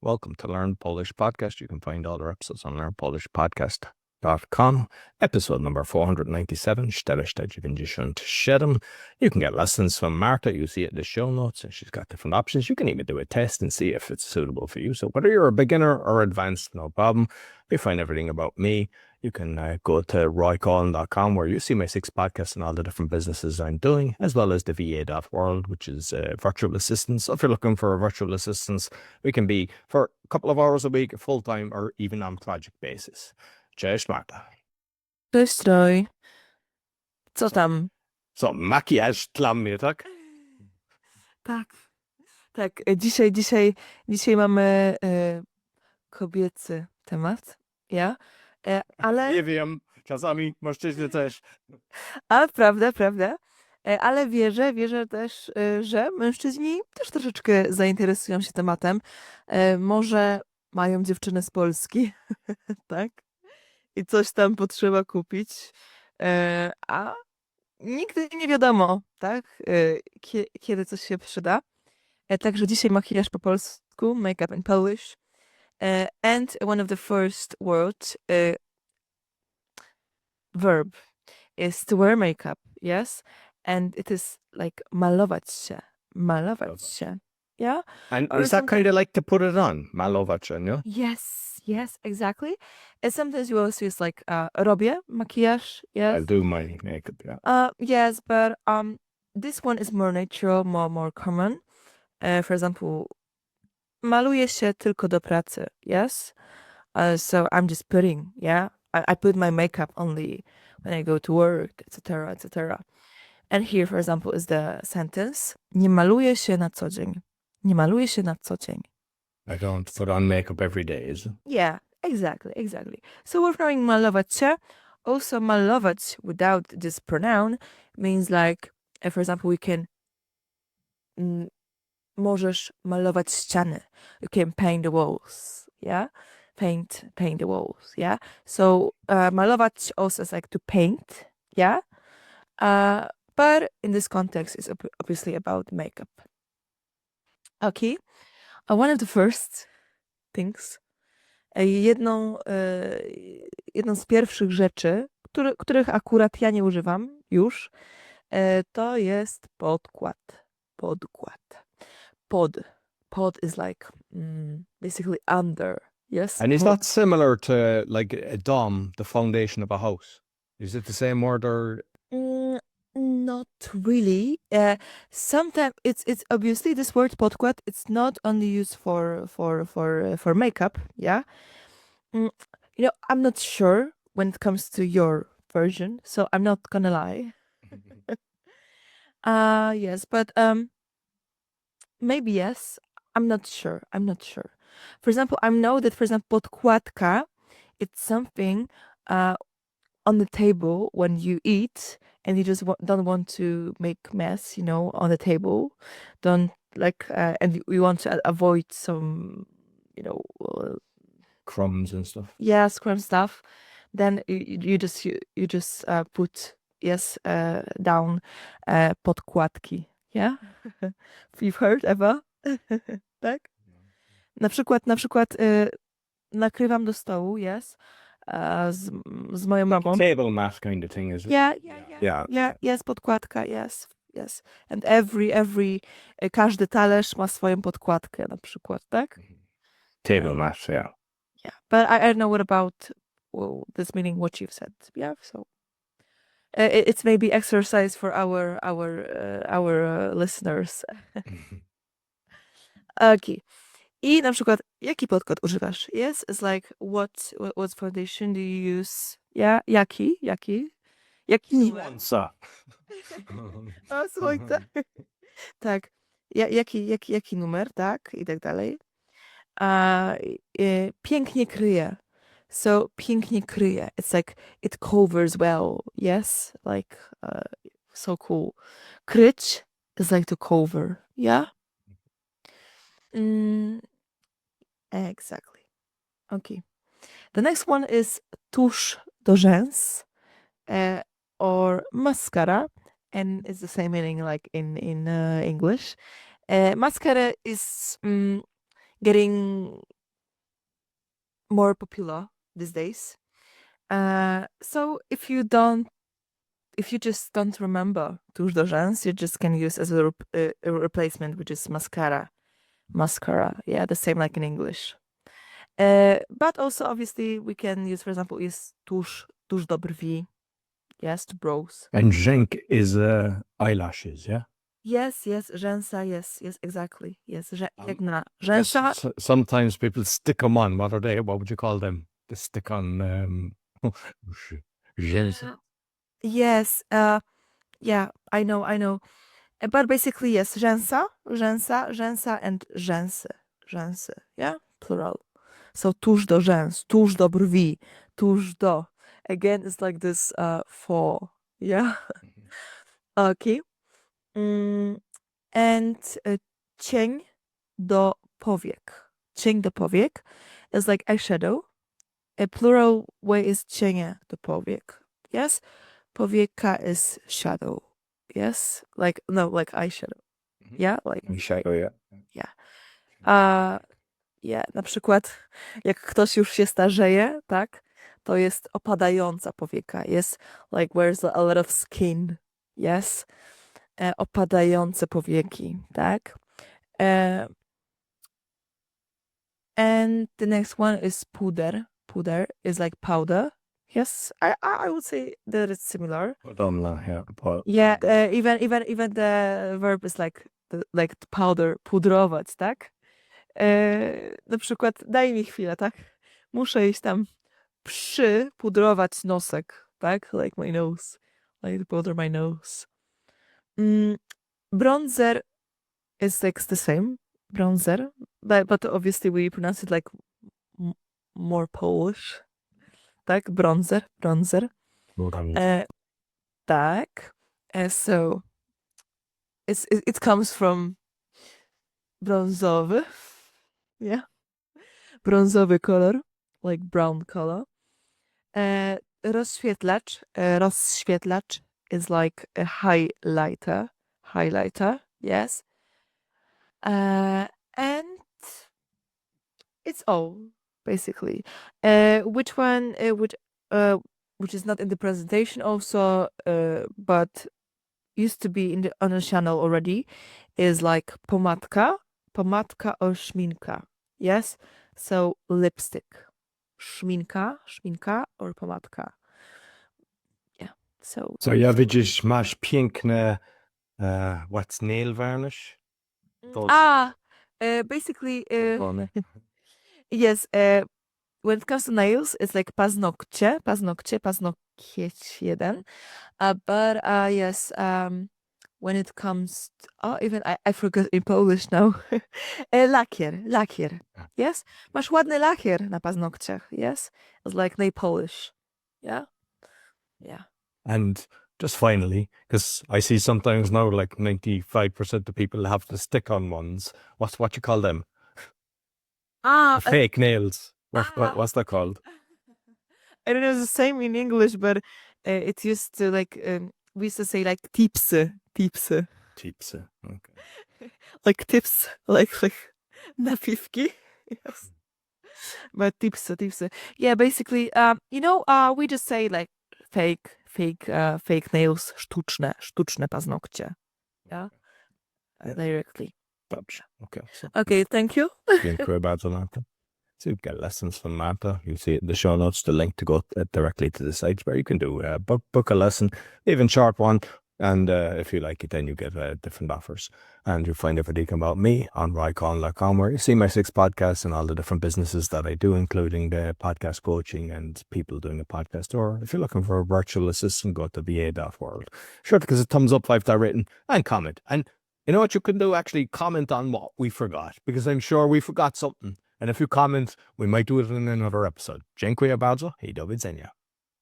Welcome to Learn Polish Podcast. You can find all our episodes on learnpolishpodcast.com. Episode number 497, 497. You can get lessons from Marta. You see it in the show notes, and she's got different options. You can even do a test and see if it's suitable for you. So whether you're a beginner or advanced, no problem. You find everything about me. You can go to roycollin.com where you see my 6 podcasts and all the different businesses I'm doing, as well as the va.world, which is virtual assistants. So if you're looking for a virtual assistance, we can be for a couple of hours a week, full-time, or even on project basis. Cześć, Marta. Cześć, Roy. Co tam? So, makijaż dla mnie, tak? Tak. Dzisiaj mamy kobiecy temat. Ja? Ale... Nie wiem, czasami mężczyźni też. A, prawda. Ale wierzę też, że mężczyźni też troszeczkę zainteresują się tematem. Może mają dziewczynę z Polski, tak? I coś tam potrzeba kupić. A nigdy nie wiadomo, tak? Kiedy coś się przyda. Także dzisiaj makijaż po polsku, makeup in Polish. And one of the first words, verb, is to wear makeup, yes? And it is like malować się. Yeah? And Or is that kind of like to put it on? Malować, no? Yes, exactly. And sometimes you also use like robię makijaż, yes? I'll do my makeup, yeah. Yes, but this one is more natural, more common. For example, maluję się tylko do pracy, yes? So I'm just putting, yeah? I put my makeup only when I go to work, etc. And here, for example, is the sentence. Nie maluję się na co dzień. I don't put on makeup every day, is it? Yeah, exactly. So we're throwing malować się. Also, malować without this pronoun means like, for example, we can... możesz malować ściany. You can paint the walls, yeah? Paint the walls, yeah? So, malować also is like to paint, yeah? But in this context, it's obviously about makeup. Okay. One of the first things, jedną z pierwszych rzeczy, których akurat ja nie używam już, to jest podkład. Pod is like basically under, yes? And is that similar to like a dom, the foundation of a house? Is it the same word or? Not really. Sometimes it's obviously this word podkład. It's not only used for makeup. Yeah. I'm not sure when it comes to your version, so I'm not gonna lie. Yes, but maybe yes. I'm not sure. For example, I know that podkładka, it's something on the table when you eat and you just don't want to make mess, on the table. Don't and you want to avoid some, Crumbs and stuff. Yes, crumb stuff. Then you just put down podkładki. Yeah? You've heard ever? Tak? Na przykład nakrywam do stołu, yes, z moją mamą. Table mat kind of thing, is it? Yeah. Yes, podkładka, yes. And każdy talerz ma swoją podkładkę na przykład, tak? Table mat, yeah. Yeah, but I don't know what about this meaning what you've said. Yeah, so it's maybe exercise for our listeners. Okay. I na przykład, jaki podkład używasz? Yes, it's like, what foundation do you use? Yeah, jaki? Nuansa. O, słońce. Tak. Jaki numer, tak? I tak dalej. Pięknie kryje. So, pięknie kryje. It's like, it covers well. Yes? Like, so cool. Kryć is like to cover. Yeah? Exactly. Okay. The next one is tusz do rzęs, or mascara, and it's the same meaning like in English. Mascara is getting more popular these days. So if you just don't remember tuż do rzęs, you just can use as a replacement, which is mascara. Mascara, yeah, the same like in English. But also obviously we can use, for example, is tuż do brwi. Yes, to brows. And rzęk is eyelashes, yeah? Yes, rzęsa, yes, exactly. Yes, jak na rzęsa. Sometimes people stick them on. What are they? What would you call them? They stick on rzęsa. Yes, yeah, I know. But basically, yes, rzęsa, and rzęsy, yeah, plural. So tuż do rzęs, tuż do brwi, tuż do. Again, it's like this for, yeah. Okay. And cień do powiek. Cień do powiek is like eyeshadow. A plural way is cienie do powiek. Yes? Powieka is shadow. Yes? Like eyeshadow. Yeah? Like Eyeshadow, yeah. yeah, na przykład jak ktoś już się starzeje, tak? To jest opadająca powieka. Jest like where's a lot of skin. Yes? Opadające powieki, tak? And the next one is puder. Puder is like powder. Yes, I would say that it's similar. Yeah. Yeah, even the verb is like the powder, pudrować, tak? Na przykład daj mi chwilę, tak? Muszę iść tam przypudrować nosek, tak? Like my nose, like powder my nose. Bronzer is like the same, bronzer, but obviously we pronounce it like more Polish, tak? Bronzer. Tak. So it comes from brązowy, yeah, brązowy kolor, like brown color. Rozświetlacz is like a highlighter, yes. And it's all basically. Which one which is not in the presentation also, but used to be on the channel already, is like pomadka or szminka. Yes, so lipstick, szminka or pomadka. Yeah. So ja widzisz, masz piękne what's nail varnish? Basically, yes. When it comes to nails, it's like paznokcie jeden. But yes, when it comes to, even I forgot in Polish now. Lakier. Yes? Masz ładny lakier na paznokciach. Yes? It's like nail polish. Yeah? Yeah. And just finally, because I see sometimes now like 95% of people have the stick-on ones. What you call them? Fake nails. What's that called? I don't know, it's the same in English, but it used to like, we used to say like tipsy. Tipsy. Okay. Like tips, like napiwki. Yes. But tipsy. Yeah, basically, we just say like fake nails, sztuczne paznokcie. Yeah. Directly. Dobrze. Okay. So, Okay, thank you. dziękuję bardzo, Marta. So you get lessons from Marta. You'll see it in the show notes, the link to go directly to the site where you can do book a lesson, even short one. And if you like it, then you get different offers. And you'll find everything about me on roycon.com, where you see my 6 podcasts and all the different businesses that I do, including the podcast coaching and people doing a podcast. Or if you're looking for a virtual assistant, go to va.world. Sure, because a thumbs up, 5-star rating, and comment. And you know what you can do? Actually comment on what we forgot, because I'm sure we forgot something. And if you comment, we might do it in another episode. Dziękuję bardzo i do widzenia.